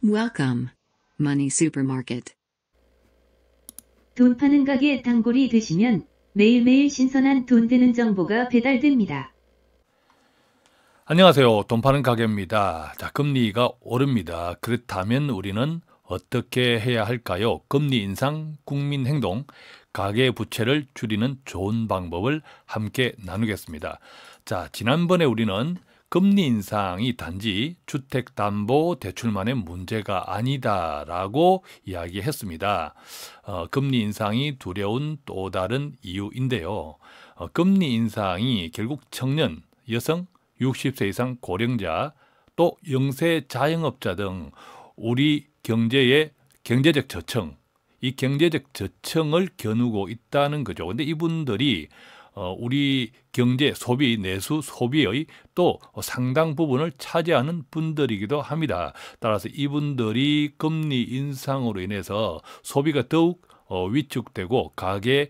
Welcome. Money Supermarket. 돈 파는 가게 단골이 되시면 매일매일 신선한 돈 되는 정보가 배달됩니다. 안녕하세요. 돈 파는 가게입니다. 자, 금리가 오릅니다. 그렇다면 우리는 어떻게 해야 할까요? 금리 인상, 국민 행동, 가계 부채를 줄이는 좋은 방법을 함께 나누겠습니다. 자, 지난번에 우리는 금리 인상이 단지 주택담보대출만의 문제가 아니다라고 이야기했습니다. 금리 인상이 두려운 또 다른 이유인데요. 금리 인상이 결국 청년, 여성, 60세 이상 고령자, 또 영세 자영업자 등 우리 경제의 경제적 저층, 이 경제적 저층을 겨누고 있다는 거죠. 근데 이분들이 우리 경제 소비, 내수 소비의 또 상당 부분을 차지하는 분들이기도 합니다. 따라서 이분들이 금리 인상으로 인해서 소비가 더욱 위축되고 가계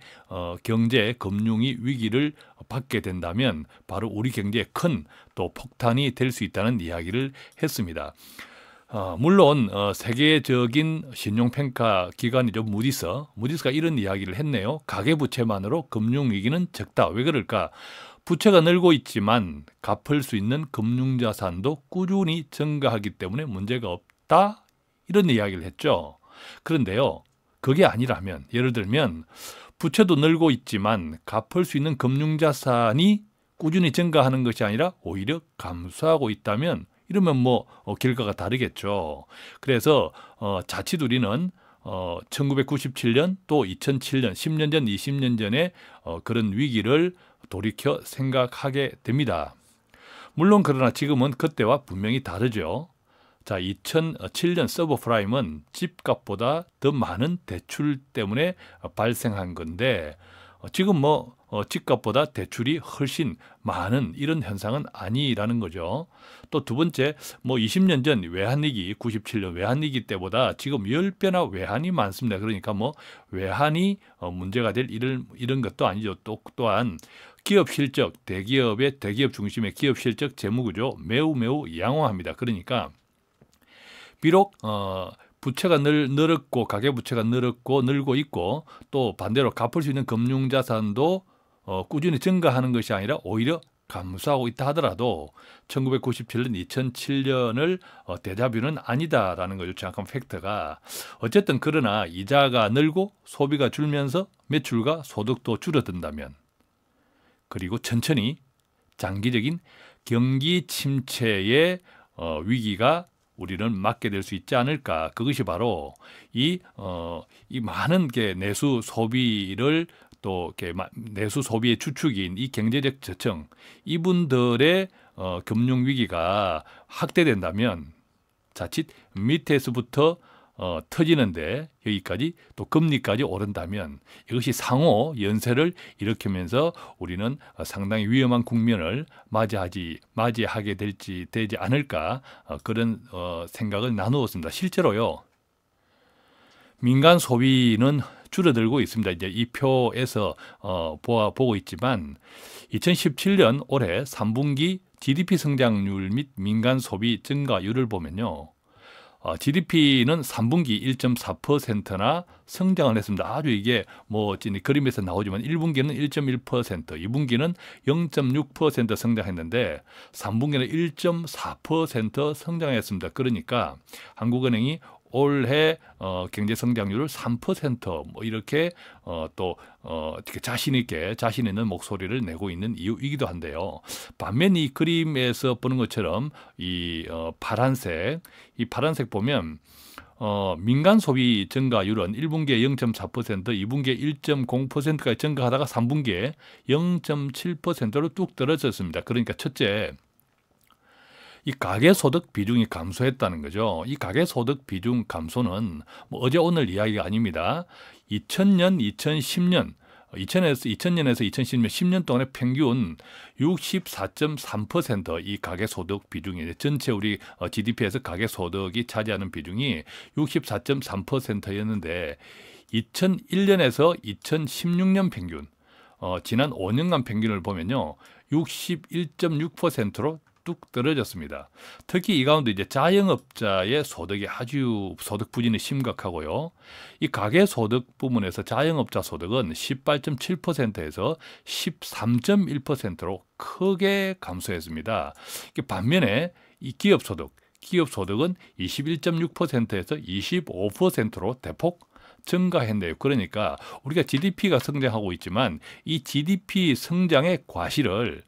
경제 금융이 위기를 받게 된다면 바로 우리 경제에 큰 또 폭탄이 될 수 있다는 이야기를 했습니다. 물론 세계적인 신용평가 기관이죠. 무디스가 이런 이야기를 했네요. 가계부채만으로 금융위기는 적다. 왜 그럴까? 부채가 늘고 있지만 갚을 수 있는 금융자산도 꾸준히 증가하기 때문에 문제가 없다. 이런 이야기를 했죠. 그런데요. 그게 아니라면 예를 들면 부채도 늘고 있지만 갚을 수 있는 금융자산이 꾸준히 증가하는 것이 아니라 오히려 감소하고 있다면 이러면 결과가 다르겠죠. 그래서 자칫 우리는 1997년 또 2007년 10년 전 20년 전에 그런 위기를 돌이켜 생각하게 됩니다. 물론 그러나 지금은 그때와 분명히 다르죠. 자, 2007년 서브프라임은 집값보다 더 많은 대출 때문에 발생한 건데 지금 집값보다 대출이 훨씬 많은 이런 현상은 아니라는 거죠. 또 두 번째, 20년 전 외환위기, 97년 외환위기 때보다 지금 10배나 외환이 많습니다. 그러니까 외환이 문제가 될 이런 것도 아니죠. 또한 기업 실적, 대기업 중심의 기업 실적 재무구조 매우 양호합니다. 그러니까 비록 부채가 늘었고 가계부채가 늘고 있고 또 반대로 갚을 수 있는 금융자산도 꾸준히 증가하는 것이 아니라 오히려 감소하고 있다 하더라도 1997년, 2007년을 데자뷰는 아니다라는 거죠. 정확한 팩트가. 어쨌든 그러나 이자가 늘고 소비가 줄면서 매출과 소득도 줄어든다면 그리고 천천히 장기적인 경기 침체의 위기가 우리는 맞게 될 수 있지 않을까. 그것이 바로 이 많은 게 내수 소비를 또 내수 소비의 주축인 이 경제적 저층 이분들의 금융 위기가 확대된다면 자칫 밑에서부터 터지는데 여기까지 또 금리까지 오른다면 이것이 상호 연쇄를 일으키면서 우리는 상당히 위험한 국면을 맞이하게 되지 않을까 그런 생각을 나누었습니다. 실제로요. 민간 소비는 줄어들고 있습니다. 이제 이 표에서 보고 있지만 2017년 올해 3분기 GDP 성장률 및 민간 소비 증가율을 보면요. GDP는 3분기 1.4%나 성장을 했습니다. 아주 이게 그림에서 나오지만 1분기는 1.1%, 2분기는 0.6% 성장했는데 3분기는 1.4% 성장했습니다. 그러니까 한국은행이 올해 경제 성장률을 3% 이렇게 또 자신 있는 목소리를 내고 있는 이유이기도 한데요. 반면 이 그림에서 보는 것처럼 이 파란색 보면 민간 소비 증가율은 1분기에 0.4%, 2분기에 1.0%까지 증가하다가 3분기에 0.7%로 뚝 떨어졌습니다. 그러니까 첫째, 이 가계소득 비중이 감소했다는 거죠. 이 가계소득 비중 감소는 어제 오늘 이야기가 아닙니다. 2000년, 2010년, 2000년에서 2010년 10년 동안의 평균 64.3%이 가계소득 비중이 전체 우리 GDP에서 가계소득이 차지하는 비중이 64.3%였는데 2001년에서 2016년 평균 지난 5년간 평균을 보면요. 61.6%로 뚝 떨어졌습니다. 특히 이 가운데 이제 자영업자의 소득이 아주 소득 부진이 심각하고요. 이 가계 소득 부문에서 자영업자 소득은 18.7%에서 13.1%로 크게 감소했습니다. 반면에 이 기업 소득은 21.6%에서 25%로 대폭 증가했네요. 그러니까 우리가 GDP가 성장하고 있지만 이 GDP 성장의 과실을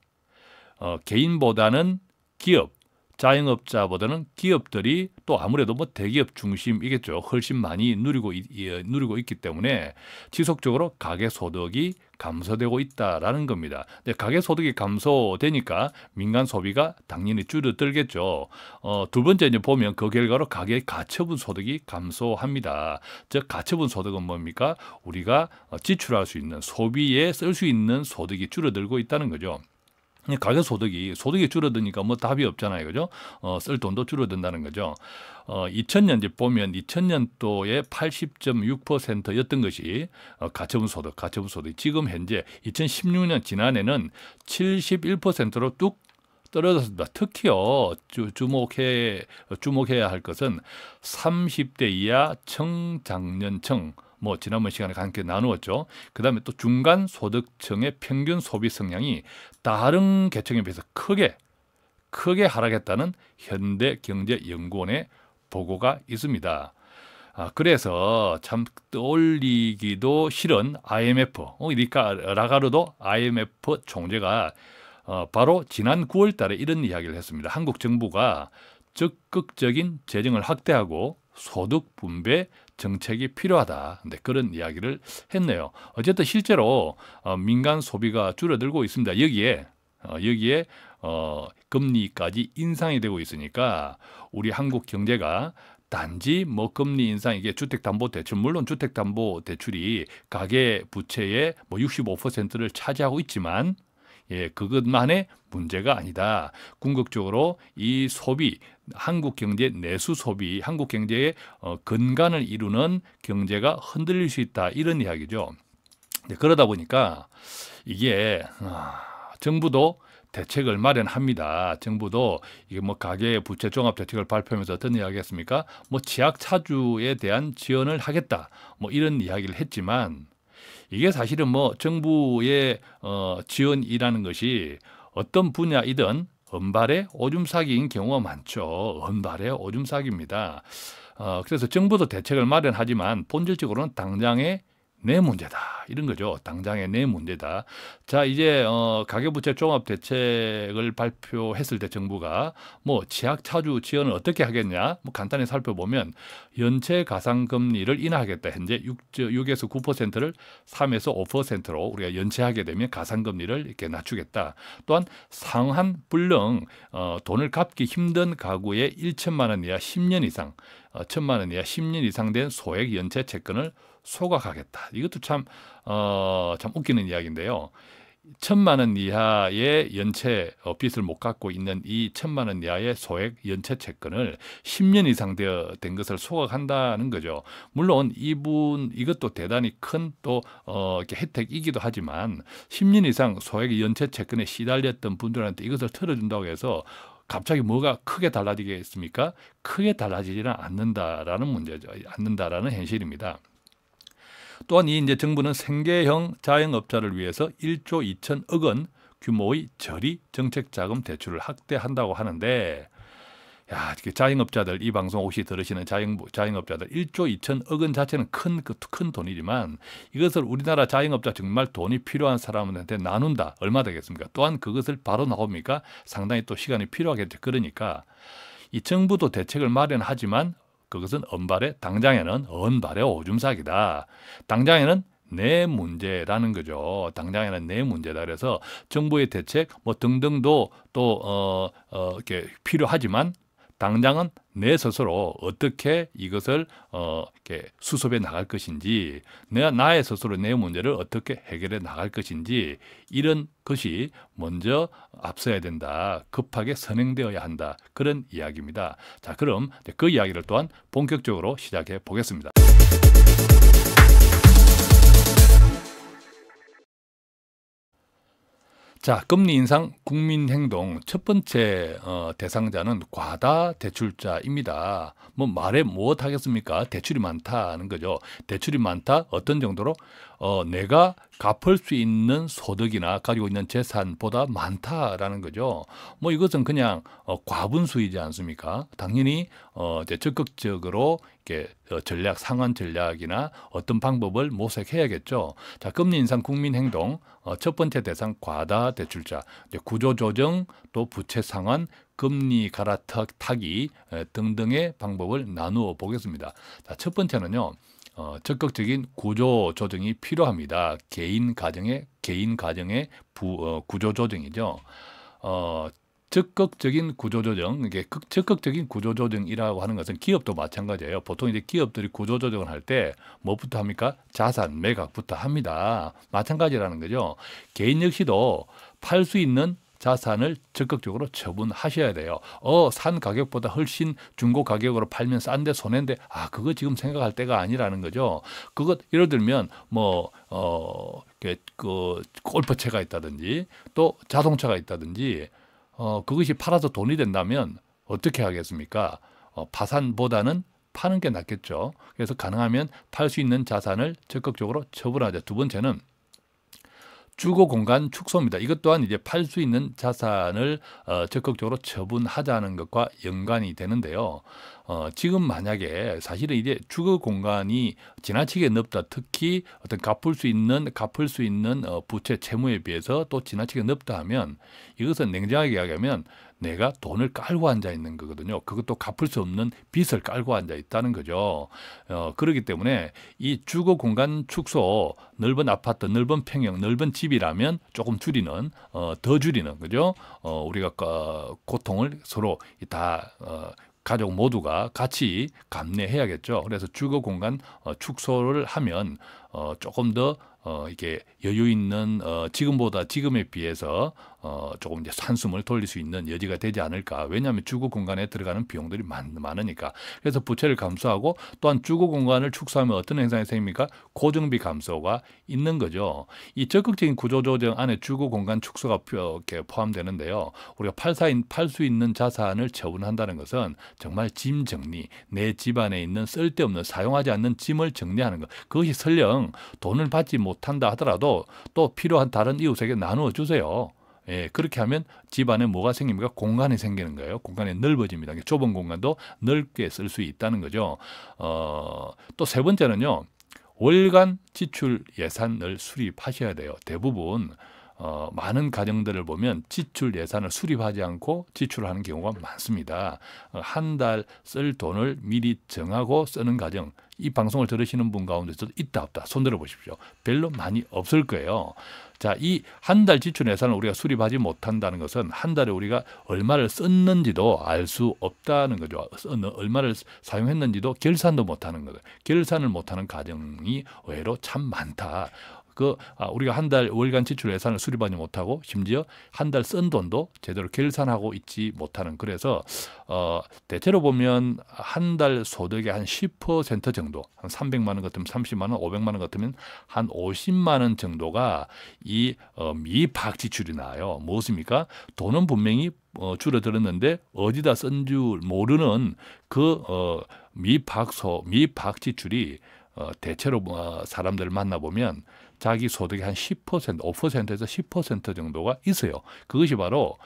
개인보다는 기업, 자영업자보다는 기업들이 또 아무래도 뭐 대기업 중심이겠죠. 훨씬 많이 누리고 있기 때문에 지속적으로 가계 소득이 감소되고 있다라는 겁니다. 가계 소득이 감소되니까 민간 소비가 당연히 줄어들겠죠. 두 번째 이제 보면 그 결과로 가계 가처분 소득이 감소합니다. 즉 가처분 소득은 뭡니까? 우리가 지출할 수 있는 소비에 쓸 수 있는 소득이 줄어들고 있다는 거죠. 가계 소득이 줄어드니까 뭐 답이 없잖아요. 그죠? 쓸 돈도 줄어든다는 거죠. 2000년 보면 2000년도에 80.6%였던 것이 가처분 소득. 지금 현재 2016년 지난해는 71%로 뚝 떨어졌습니다. 특히요, 주목해야 할 것은 30대 이하 청장년층, 뭐 지난번 시간에 함께 나누었죠. 그 다음에 또 중간 소득층의 평균 소비 성향이 다른 계층에 비해서 크게 하락했다는 현대경제연구원의 보고가 있습니다. 그래서 참 떠올리기도 싫은 IMF, 라가르도 IMF 총재가 바로 지난 9월 달에 이런 이야기를 했습니다. 한국 정부가 적극적인 재정을 확대하고 소득 분배 정책이 필요하다. 근데 그런 이야기를 했네요. 어쨌든 실제로 민간 소비가 줄어들고 있습니다. 여기에 금리까지 인상이 되고 있으니까 우리 한국 경제가 단지 뭐 금리 인상, 이게 주택담보대출, 물론 주택담보대출이 가계 부채의 뭐 65%를 차지하고 있지만 그것만의 문제가 아니다. 궁극적으로 이 소비, 한국 경제 내수 소비, 한국 경제의 근간을 이루는 경제가 흔들릴 수 있다. 이런 이야기죠. 그러다 보니까 이게 정부도 대책을 마련합니다. 정부도 이게 뭐 가계 부채 종합 대책을 발표하면서 어떤 이야기 했습니까? 뭐 취약 차주에 대한 지원을 하겠다. 뭐 이런 이야기를 했지만 이게 사실은 뭐 정부의 지원이라는 것이 어떤 분야이든 은발의 오줌 싸기인 경우가 많죠. 은발의 오줌 싸기입니다. 그래서 정부도 대책을 마련하지만 본질적으로는 당장의 내 문제다. 이런 거죠. 당장의 내 문제다. 자, 이제 가계부채 종합 대책을 발표했을 때 정부가 뭐 취약차주 지원을 어떻게 하겠냐? 뭐 간단히 살펴보면 연체 가상금리를 인하하겠다. 현재 6에서 9%를 3에서 5%로 우리가 연체하게 되면 가상금리를 이렇게 낮추겠다. 또한 상한불능 돈을 갚기 힘든 가구의 1천만 원 이하 10년 이상, 1천만 원 이하 10년 이상 된 소액 연체 채권을 소각하겠다. 이것도 참 웃기는 이야기인데요. 1천만 원 이하의 연체 빚을 못 갚고 있는 이 1천만 원 이하의 소액 연체 채권을 10년 이상 된 것을 소각한다는 거죠. 물론 이것도 대단히 큰 또 혜택이기도 하지만 10년 이상 소액 연체 채권에 시달렸던 분들한테 이것을 틀어준다고 해서 갑자기 뭐가 크게 달라지겠습니까? 크게 달라지지는 않는다라는 문제죠. 않는다라는 현실입니다. 또한 이제 정부는 생계형 자영업자를 위해서 1조 2천억 원 규모의 저리 정책자금 대출을 확대한다고 하는데, 자영업자들, 이 방송 혹시 들으시는 자영업자들 1조 2천억 원 자체는 큰 돈이지만 이것을 우리나라 자영업자 정말 돈이 필요한 사람한테 나눈다. 얼마 되겠습니까? 또한 그것을 바로 나옵니까? 상당히 또 시간이 필요하겠죠. 그러니까 이 정부도 대책을 마련하지만 그것은 당장에는 은발의 오줌 싸기다. 당장에는 내 문제라는 거죠. 당장에는 내 문제다. 그래서 정부의 대책 뭐 등등도 또 이렇게 필요하지만 당장은 내 스스로 어떻게 이것을 이렇게 수습해 나갈 것인지, 나의 스스로 내 문제를 어떻게 해결해 나갈 것인지, 이런 것이 먼저 앞서야 된다. 급하게 선행되어야 한다. 그런 이야기입니다. 자, 그럼 그 이야기를 또한 본격적으로 시작해 보겠습니다. 자, 금리 인상 국민 행동 첫 번째 대상자는 과다 대출자입니다. 뭐 말해 무엇 하겠습니까? 대출이 많다는 거죠. 대출이 많다 어떤 정도로 내가 갚을 수 있는 소득이나 가지고 있는 재산보다 많다라는 거죠. 뭐 이것은 그냥 과분수이지 않습니까? 당연히 이제 적극적으로 이렇게 전략, 상환 전략이나 어떤 방법을 모색해야겠죠. 자, 금리 인상 국민 행동 첫 번째 대상 과다 대출자, 이제 구조조정 또 부채 상환, 금리 갈아타기 등등의 방법을 나누어 보겠습니다. 자, 첫 번째는요. 적극적인 구조 조정이 필요합니다. 개인 가정의 구조 조정이죠. 적극적인 구조 조정, 이게 적극적인 구조 조정이라고 하는 것은 기업도 마찬가지예요. 보통 이제 기업들이 구조 조정을 할 때 뭐부터 합니까? 자산 매각부터 합니다. 마찬가지라는 거죠. 개인 역시도 팔 수 있는 자산을 적극적으로 처분하셔야 돼요. 산 가격보다 훨씬 중고 가격으로 팔면 싼데 손해인데 그거 지금 생각할 때가 아니라는 거죠. 그것 예를 들면 그 골프채가 있다든지 또 자동차가 있다든지 그것이 팔아서 돈이 된다면 어떻게 하겠습니까? 파산보다는 파는 게 낫겠죠. 그래서 가능하면 팔 수 있는 자산을 적극적으로 처분하자. 두 번째는 주거 공간 축소입니다. 이것 또한 이제 팔 수 있는 자산을 적극적으로 처분하자는 것과 연관이 되는데요. 지금 만약에 사실은 이제 주거 공간이 지나치게 넓다. 특히 어떤 갚을 수 있는 부채 채무에 비해서 또 지나치게 넓다 하면 이것은 냉정하게 이야기하면 내가 돈을 깔고 앉아 있는 거거든요. 그것도 갚을 수 없는 빚을 깔고 앉아 있다는 거죠. 그렇기 때문에 이 주거 공간 축소, 넓은 아파트, 넓은 평형, 넓은 집이라면 조금 줄이는, 더 줄이는 거죠. 우리가 고통을 서로 다 가족 모두가 같이 감내해야겠죠. 그래서 주거 공간 축소를 하면 조금 더 이게 여유 있는 지금에 비해서 조금 이제 한숨을 돌릴 수 있는 여지가 되지 않을까. 왜냐하면 주거 공간에 들어가는 비용들이 많으니까. 그래서 부채를 감소하고 또한 주거 공간을 축소하면 어떤 현상이 생깁니까? 고정비 감소가 있는 거죠. 이 적극적인 구조조정 안에 주거 공간 축소가 이렇게 포함되는데요. 우리가 팔 수 있는 자산을 처분한다는 것은 정말 짐 정리, 내 집안에 있는 쓸데없는 사용하지 않는 짐을 정리하는 것. 그것이 설령 돈을 받지 못한다 하더라도 또 필요한 다른 이웃에게 나누어 주세요. 예, 그렇게 하면 집안에 뭐가 생깁니까? 공간이 생기는 거예요. 공간이 넓어집니다. 좁은 공간도 넓게 쓸 수 있다는 거죠. 또 세 번째는요. 월간 지출 예산을 수립하셔야 돼요. 대부분 많은 가정들을 보면 지출 예산을 수립하지 않고 지출하는 경우가 많습니다. 한 달 쓸 돈을 미리 정하고 쓰는 가정, 이 방송을 들으시는 분 가운데서 있다 없다 손들어 보십시오. 별로 많이 없을 거예요. 자, 이 한 달 지출 예산을 우리가 수립하지 못한다는 것은 한 달에 우리가 얼마를 썼는지도 알 수 없다는 거죠. 얼마를 사용했는지도 결산도 못하는 거죠. 결산을 못하는 가정이 의외로 참 많다. 우리가 한 달 월간 지출 예산을 수립하지 못하고 심지어 한 달 쓴 돈도 제대로 결산하고 있지 못하는, 그래서 대체로 보면 한 달 소득의 한 10% 정도, 한 300만 원 같으면 30만 원, 500만 원 같으면 한 50만 원 정도가 이 미박 지출이 나와요. 무엇입니까? 돈은 분명히 줄어들었는데 어디다 쓴 줄 모르는 미박 지출이 대체로 사람들을 만나보면 자기 소득의 한 10%, 5%에서 10% 정도가 있어요. 그것이 바로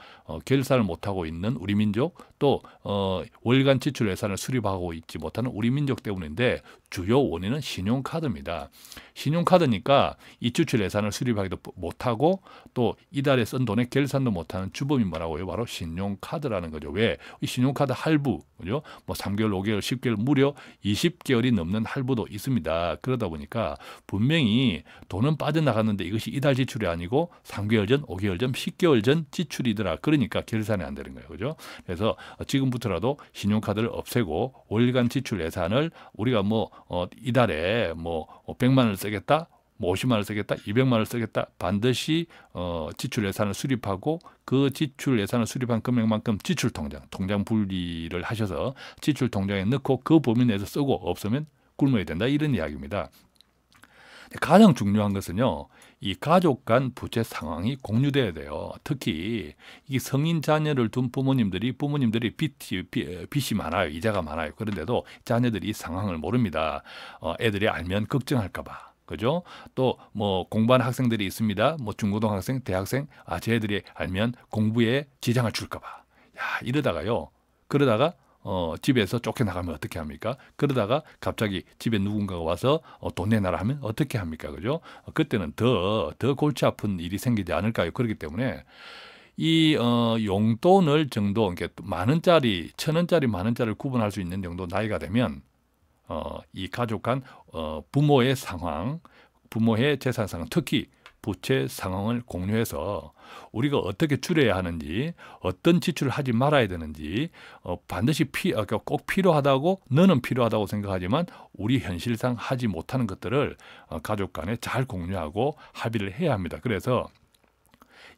결산을 못하고 있는 우리 민족, 또 월간 지출 예산을 수립하고 있지 못하는 우리 민족 때문인데, 주요 원인은 신용카드입니다. 신용카드니까 이 지출 예산을 수립하기도 못하고 또 이달에 쓴 돈에 결산도 못하는 주범이 뭐라고요? 바로 신용카드라는 거죠. 왜? 이 신용카드 할부, 그죠? 뭐 3개월, 5개월, 10개월, 무려 20개월이 넘는 할부도 있습니다. 그러다 보니까 분명히 돈은 빠져나갔는데 이것이 이달 지출이 아니고 3개월 전, 5개월 전, 10개월 전 지출이더라. 그러니까 결산이 안 되는 거예요. 그죠? 그래서 지금부터라도 신용카드를 없애고 월간 지출 예산을 우리가 이달에 100만 원을 쓰겠다, 50만 원을 쓰겠다, 200만 원을 쓰겠다, 반드시 지출 예산을 수립하고 그 지출 예산을 수립한 금액만큼 지출 통장 분리를 하셔서 지출 통장에 넣고 그 범위 내에서 쓰고, 없으면 굶어야 된다, 이런 이야기입니다. 가장 중요한 것은요, 이 가족 간 부채 상황이 공유돼야 돼요. 특히 이 성인 자녀를 둔 부모님들이 빚이 많아요. 이자가 많아요. 그런데도 자녀들이 이 상황을 모릅니다. 애들이 알면 걱정할까 봐. 그죠? 또 뭐 공부하는 학생들이 있습니다. 뭐 중고등학생, 대학생, 제 애들이 알면 공부에 지장을 줄까 봐. 야, 그러다가 집에서 쫓겨나가면 어떻게 합니까? 그러다가 갑자기 집에 누군가가 와서 돈 내놔라 하면 어떻게 합니까? 그죠? 그때는 더 골치 아픈 일이 생기지 않을까요? 그렇기 때문에 이 용돈을 정도, 이렇게 만 원짜리, 천 원짜리, 만 원짜리를 구분할 수 있는 정도 나이가 되면 이 가족 간 부모의 상황, 부모의 재산 상황, 특히 부채 상황을 공유해서 우리가 어떻게 줄여야 하는지, 어떤 지출을 하지 말아야 되는지, 반드시 꼭 필요하다고, 너는 필요하다고 생각하지만 우리 현실상 하지 못하는 것들을 가족 간에 잘 공유하고 합의를 해야 합니다. 그래서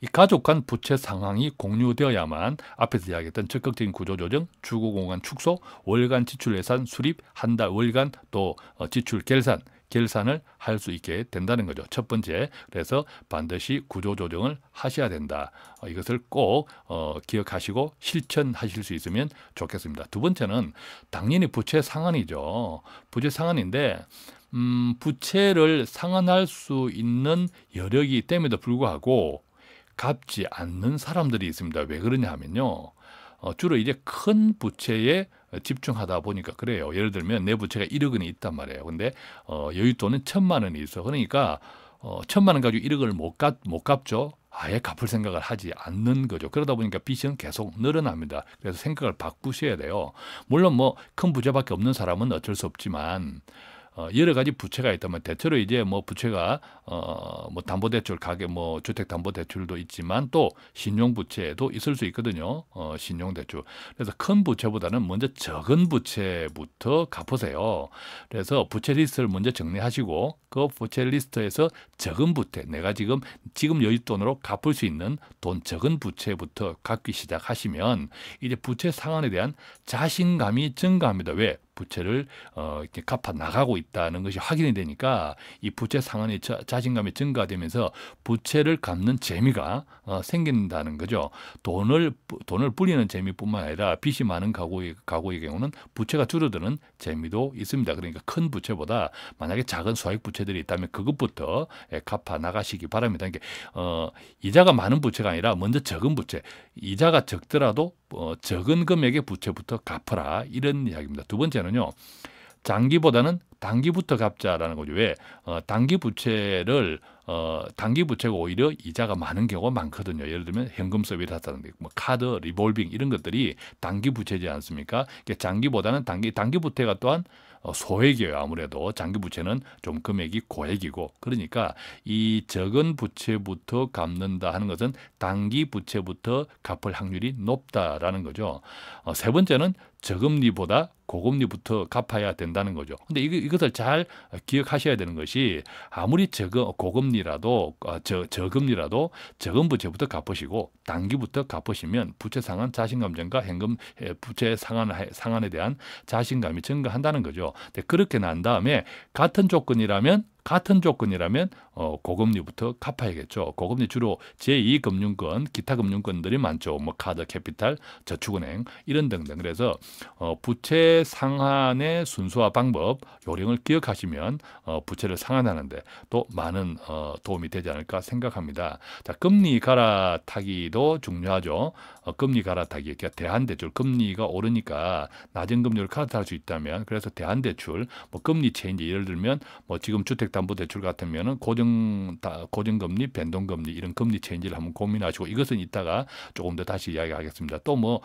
이 가족 간 부채 상황이 공유되어야만 앞에서 이야기했던 적극적인 구조조정, 주거공간 축소, 월간 지출 예산 수립, 한 달 월간 또 지출 결산을 할 수 있게 된다는 거죠. 첫 번째, 그래서 반드시 구조조정을 하셔야 된다. 이것을 꼭 기억하시고 실천하실 수 있으면 좋겠습니다. 두 번째는 당연히 부채 상환이죠. 부채 상환인데 부채를 상환할 수 있는 여력이 됨에도 불구하고 갚지 않는 사람들이 있습니다. 왜 그러냐 하면요, 주로 이제 큰 부채에 집중하다 보니까 그래요. 예를 들면 내 부채가 1억 원이 있단 말이에요. 근데 여윳돈은 1,000만 원이 있어. 그러니까 1,000만 원 가지고 1억을 못 갚죠. 아예 갚을 생각을 하지 않는 거죠. 그러다 보니까 빚은 계속 늘어납니다. 그래서 생각을 바꾸셔야 돼요. 물론 뭐 큰 부채밖에 없는 사람은 어쩔 수 없지만 여러 가지 부채가 있다면 대체로 이제 뭐 부채가 뭐 담보대출, 가계 뭐 주택담보대출도 있지만 또 신용부채도 있을 수 있거든요. 신용대출. 그래서 큰 부채보다는 먼저 적은 부채부터 갚으세요. 그래서 부채 리스트를 먼저 정리하시고 그 부채 리스트에서 적은 부채, 내가 지금 여윳돈으로 갚을 수 있는 돈 적은 부채부터 갚기 시작하시면 이제 부채 상환에 대한 자신감이 증가합니다. 왜? 부채를 이렇게 갚아 나가고 있다는 것이 확인이 되니까 이 부채 상환의 자신감이 증가되면서 부채를 갚는 재미가 생긴다는 거죠. 돈을 불리는 재미뿐만 아니라 빚이 많은 가구의 경우는 부채가 줄어드는 재미도 있습니다. 그러니까 큰 부채보다 만약에 작은 소액 부채들이 있다면 그것부터 갚아 나가시기 바랍니다. 그러니까 이자가 많은 부채가 아니라 먼저 적은 부채, 이자가 적더라도 적은 금액의 부채부터 갚아라, 이런 이야기입니다. 두 번째는요, 장기보다는 단기부터 갚자라는 거죠. 왜? 단기 부채가 오히려 이자가 많은 경우가 많거든요. 예를 들면 현금 서비스라든지 뭐 카드, 리볼빙 이런 것들이 단기 부채지 않습니까? 그러니까 장기보다는 단기 부채가 또한 소액이에요. 아무래도 장기 부채는 좀 금액이 고액이고, 그러니까 이 적은 부채부터 갚는다 하는 것은 단기 부채부터 갚을 확률이 높다라는 거죠. 세 번째는 저금리보다 고금리부터 갚아야 된다는 거죠. 근데 이것을 잘 기억하셔야 되는 것이 아무리 고금리라도 저금리라도 적은 부채부터 갚으시고 단기부터 갚으시면 부채 상환 자신감 증가, 현금 부채 상환에 대한 자신감이 증가한다는 거죠. 근데 그렇게 난 다음에 같은 조건이라면 고금리부터 갚아야겠죠. 고금리 주로 제2금융권, 기타 금융권들이 많죠. 뭐 카드, 캐피탈, 저축은행 이런 등등. 그래서 부채 상환의 순서와 방법, 요령을 기억하시면 부채를 상환하는데 또 많은 도움이 되지 않을까 생각합니다. 자, 금리 갈아타기도 중요하죠. 금리 갈아타기, 그러니까 대한대출, 금리가 오르니까 낮은 금리를 갈아탈 수 있다면, 그래서 대한대출, 뭐 금리 체인지, 예를 들면 뭐 지금 주택담보대출 같으면은 고정금리, 변동금리 이런 금리 체인지를 한번 고민하시고, 이것은 이따가 조금 더 다시 이야기하겠습니다. 또 뭐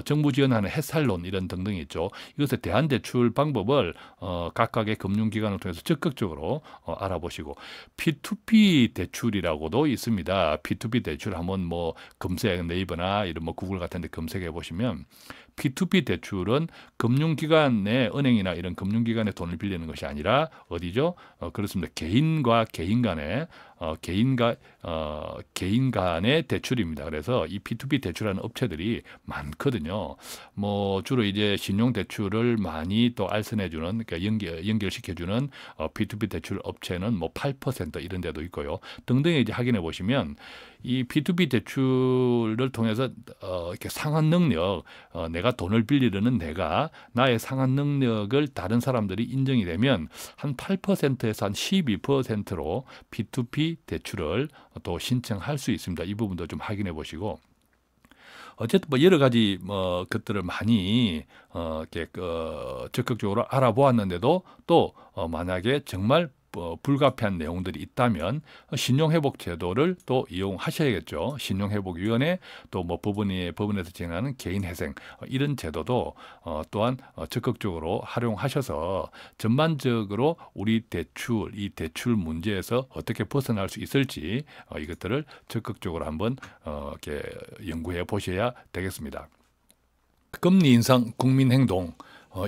정부 지원하는 햇살론 이런 등등이 있죠. 이것을 대한대출 방법을 각각의 금융기관을 통해서 적극적으로 알아보시고, P2P 대출이라고도 있습니다. P2P 대출 한번 뭐 검색, 네이버나 이런 뭐 구글 같은 데 검색해 보시면 P2P 대출은 금융기관의 은행이나 이런 금융기관의 돈을 빌리는 것이 아니라 어디죠? 그렇습니다. 개인과 개인 간에 개인 간의 대출입니다. 그래서 이 P2P 대출하는 업체들이 많거든요. 뭐 주로 이제 신용 대출을 많이 또 알선해주는, 그러니까 연결시켜주는 P2P 대출 업체는 뭐 8% 이런 데도 있고요. 등등 이제 확인해 보시면 이 P2P 대출을 통해서 이렇게 상환 능력, 내가 돈을 빌리려는 내가 나의 상환 능력을 다른 사람들이 인정이 되면 한 8%에서 한 12%로 P2P 대출을 또 신청할 수 있습니다. 이 부분도 좀 확인해 보시고. 어쨌든 뭐 여러 가지 것들을 많이 이렇게 적극적으로 알아보았는데도 또 만약에 정말 불가피한 내용들이 있다면 신용회복 제도를 또 이용하셔야겠죠. 신용회복위원회, 또 뭐 법원에서 진행하는 개인회생, 이런 제도도 또한 적극적으로 활용하셔서 전반적으로 우리 이 대출 문제에서 어떻게 벗어날 수 있을지 이것들을 적극적으로 한번 이렇게 연구해 보셔야 되겠습니다. 금리 인상 국민행동,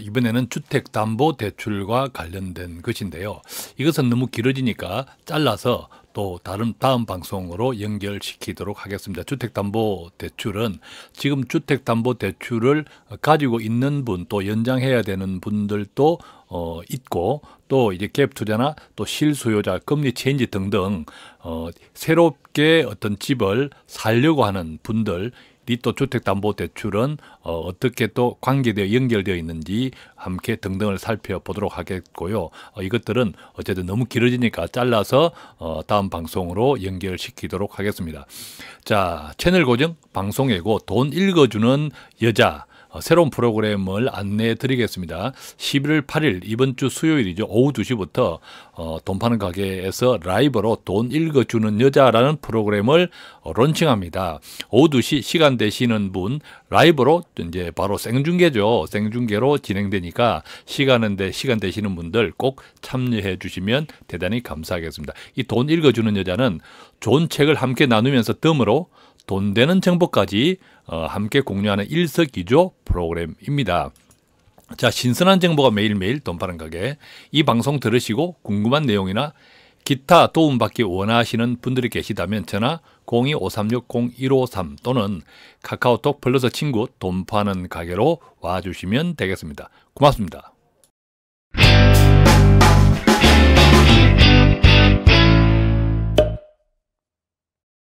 이번에는 주택담보대출과 관련된 것인데요. 이것은 너무 길어지니까 잘라서 또 다음 방송으로 연결시키도록 하겠습니다. 주택담보대출은 지금 주택담보대출을 가지고 있는 분, 또 연장해야 되는 분들도 있고, 또 이제 갭 투자나 또 실수요자, 금리 체인지 등등 새롭게 어떤 집을 살려고 하는 분들, 또 주택담보대출은 어떻게 또 관계되어 연결되어 있는지 함께 등등을 살펴보도록 하겠고요. 이것들은 어쨌든 너무 길어지니까 잘라서 다음 방송으로 연결시키도록 하겠습니다. 자, 채널 고정, 방송 예고, 돈 읽어주는 여자, 새로운 프로그램을 안내해 드리겠습니다. 11월 8일 이번 주 수요일이죠. 오후 2시부터 돈 파는 가게에서 라이브로 돈 읽어주는 여자라는 프로그램을 론칭합니다. 오후 2시 시간 되시는 분 라이브로 이제 바로 생중계죠. 생중계로 진행되니까 시간 되시는 분들 꼭 참여해 주시면 대단히 감사하겠습니다. 이 돈 읽어주는 여자는 좋은 책을 함께 나누면서 덤으로 돈 되는 정보까지 함께 공유하는 일석이조 프로그램입니다. 자, 신선한 정보가 매일매일 돈 파는 가게. 이 방송 들으시고 궁금한 내용이나 기타 도움받기 원하시는 분들이 계시다면 전화 02-536-0153 또는 카카오톡 플러스 친구 돈 파는 가게로 와주시면 되겠습니다. 고맙습니다.